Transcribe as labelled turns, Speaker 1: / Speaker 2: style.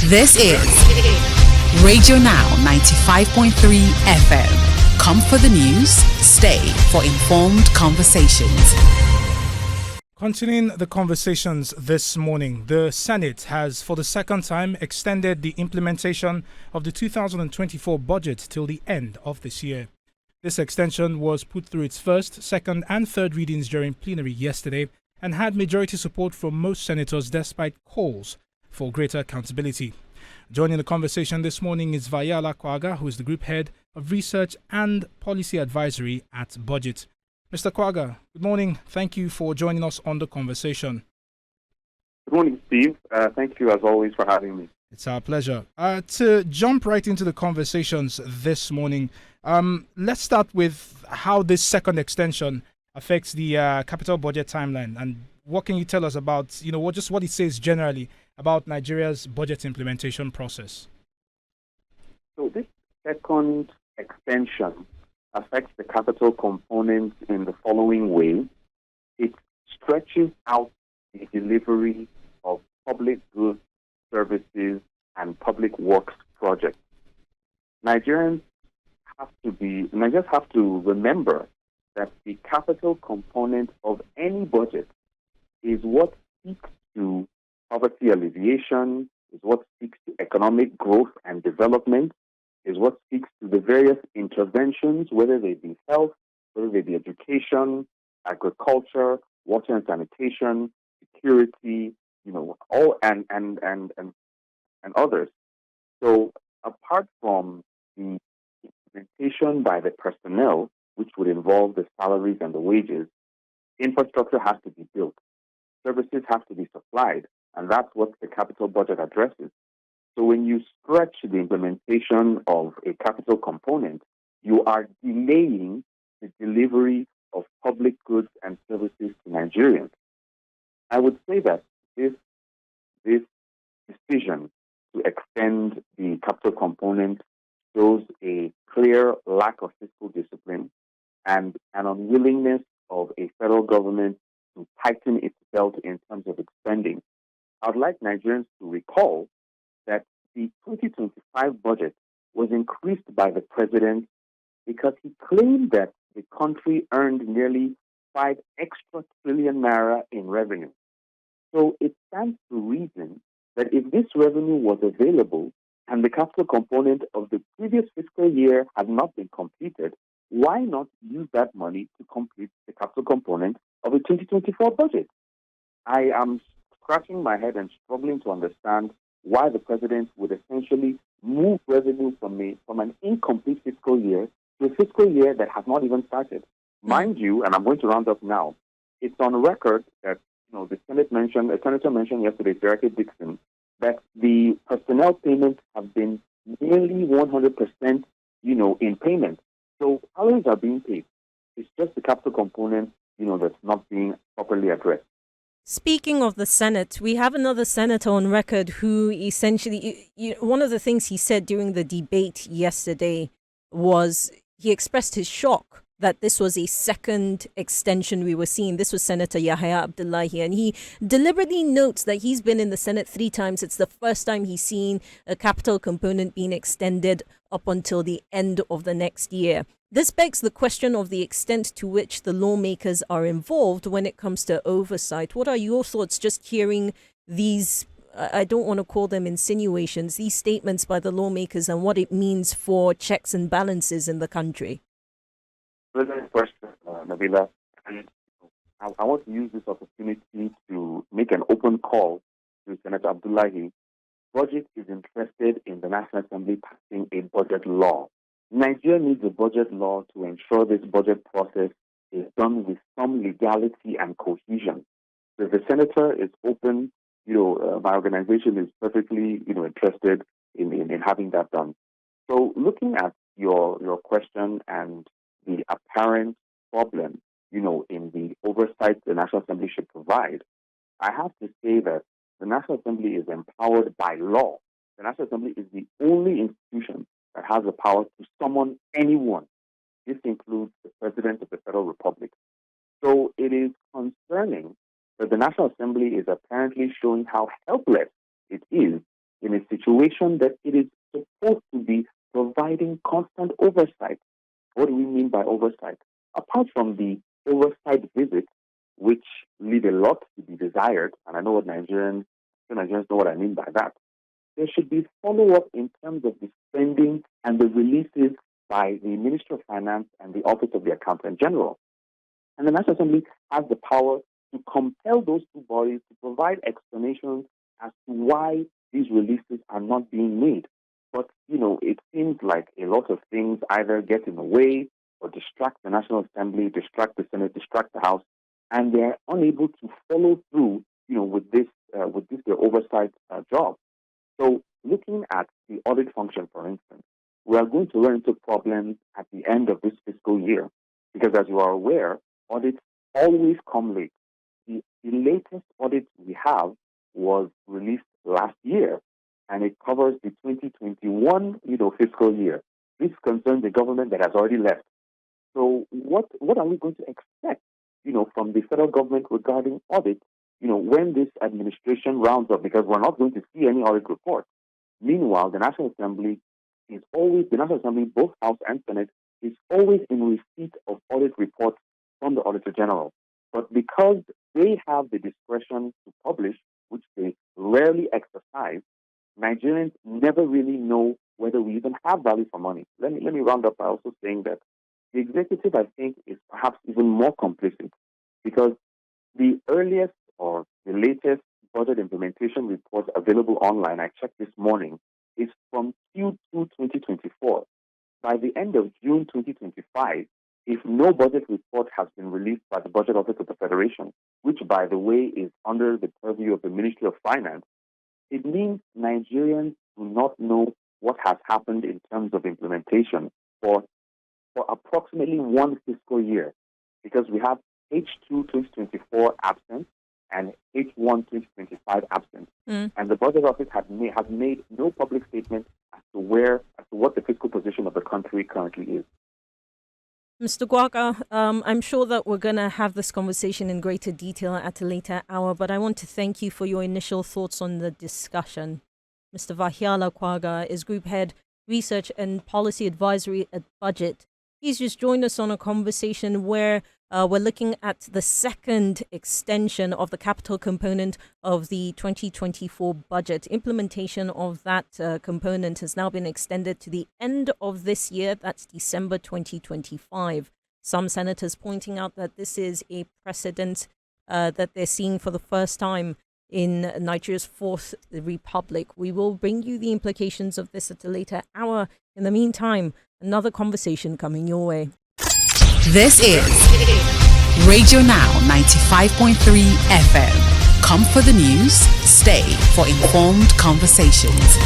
Speaker 1: This is Radio Now 95.3 FM. Come for the news, stay for informed conversations.
Speaker 2: Continuing the conversations this morning, the Senate has for the second time extended the implementation of the 2024 budget till the end of this year. This extension was put through its first, second and third readings during plenary yesterday and had majority support from most senators despite calls for greater accountability. Joining the conversation this morning is Vayala Kwaga, who is the Group Head of Research and Policy Advisory at Budget. Mr. Kwaga, good morning. Thank you for joining us on the conversation.
Speaker 3: Good morning, Steve. Thank you, as always, for having me.
Speaker 2: It's our pleasure. To jump right into the conversations this morning, let's start with how this second extension affects the capital budget timeline. And what can you tell us about, what it says generally about Nigeria's budget implementation process?
Speaker 3: So this second extension affects the capital component in the following way. It stretches out the delivery of public goods, services, and public works projects. Nigerians have to remember that the capital component of any budget is what speaks to poverty alleviation, is what speaks to economic growth and development, is what speaks to the various interventions, whether they be health, whether they be education, agriculture, water and sanitation, security, all and others. So apart from the implementation by the personnel, which would involve the salaries and the wages, infrastructure has to be built, services have to be supplied, and that's what the capital budget addresses. So when you stretch the implementation of a capital component, you are delaying the delivery of public goods and services to Nigerians. I would say that this decision to extend the capital component shows a clear lack of fiscal discipline and an unwillingness of a federal government to tighten its belt in terms of its spending. I'd like Nigerians to recall that the 2025 budget was increased by the president because he claimed that the country earned nearly 5 extra trillion naira in revenue. So it stands to reason that if this revenue was available and the capital component of the previous fiscal year had not been completed, why not use that money to complete the capital component of the 2024 budget? I am scratching my head and struggling to understand why the president would essentially move revenue from an incomplete fiscal year to a fiscal year that has not even started. Mind you, and I'm going to round up now, it's on record that the senator mentioned yesterday, Siraki Dixon, that the personnel payments have been nearly 100%, in payment. So salaries are being paid. It's just the capital component, that's not being properly addressed.
Speaker 4: Speaking of the Senate, we have another senator on record who essentially, one of the things he said during the debate yesterday was he expressed his shock that this was a second extension we were seeing. This was Senator Yahaya Abdullahi, and he deliberately notes that he's been in the Senate 3 times. It's the first time he's seen a capital component being extended up until the end of the next year. This begs the question of the extent to which the lawmakers are involved when it comes to oversight. What are your thoughts just hearing these, I don't want to call them insinuations, these statements by the lawmakers and what it means for checks and balances in the country?
Speaker 3: Brilliant question, Nabila. And I want to use this opportunity to make an open call to Senator Abdullahi. Budget is interested in the National Assembly passing a budget law. Nigeria needs a budget law to ensure this budget process is done with some legality and cohesion. So if the senator is open, my organization is perfectly, interested in having that done. So looking at your question and the apparent problem, in the oversight the National Assembly should provide, I have to say that the National Assembly is empowered by law. The National Assembly is the only institution that has the power to summon anyone. This includes the President of the Federal Republic. So it is concerning that the National Assembly is apparently showing how helpless it is in a situation that it is supposed to be providing constant oversight. What do we mean by oversight? Apart from the oversight visits, which leave a lot to be desired, and I know what Nigerians know what I mean by that, there should be follow-up in terms of the spending and the releases by the Ministry of Finance and the Office of the Accountant General. And the National Assembly has the power to compel those two bodies to provide explanations as to why these releases are not being made. But, it seems like a lot of things either get in the way or distract the National Assembly, distract the Senate, distract the House, and they're unable to follow through, with this their oversight job. So, looking at the audit function, for instance, we are going to run into problems at the end of this fiscal year because, as you are aware, audits always come late. The latest audit we have was released last year, and it covers the 2021, fiscal year. This concerns the government that has already left. So, what are we going to expect, from the federal government regarding audit, when this administration rounds up? Because we're not going to see any audit report. Meanwhile, the National Assembly, both House and Senate, is always in receipt of audit reports from the Auditor General. But because they have the discretion to publish, which they rarely exercise, Nigerians never really know whether we even have value for money. Let me round up by also saying that the executive, I think, is perhaps even more complicit because the earliest or the latest budget implementation report available online, I checked this morning, is from Q2 2024. By the end of June 2025, if no budget report has been released by the Budget Office of the Federation, which, by the way, is under the purview of the Ministry of Finance, it means Nigerians do not know what has happened in terms of implementation for approximately one fiscal year, because we have H2 2024 absent and H1 2025 absent. And the Budget Office has made no public statement as to what the fiscal position of the country currently is.
Speaker 4: Mr. Gwaga, I'm sure that we're going to have this conversation in greater detail at a later hour, but I want to thank you for your initial thoughts on the discussion. Mr. Vahiala Kwaga is Group Head, Research and Policy Advisory at Budget. He's just joined us on a conversation where we're looking at the second extension of the capital component of the 2024 budget. Implementation of that component has now been extended to the end of this year. That's December 2025. Some senators pointing out that this is a precedent that they're seeing for the first time in Nigeria's fourth republic. We will bring you the implications of this at a later hour. In the meantime, another conversation coming your way.
Speaker 1: This is Radio Now 95.3 FM. Come for the news, stay for informed conversations.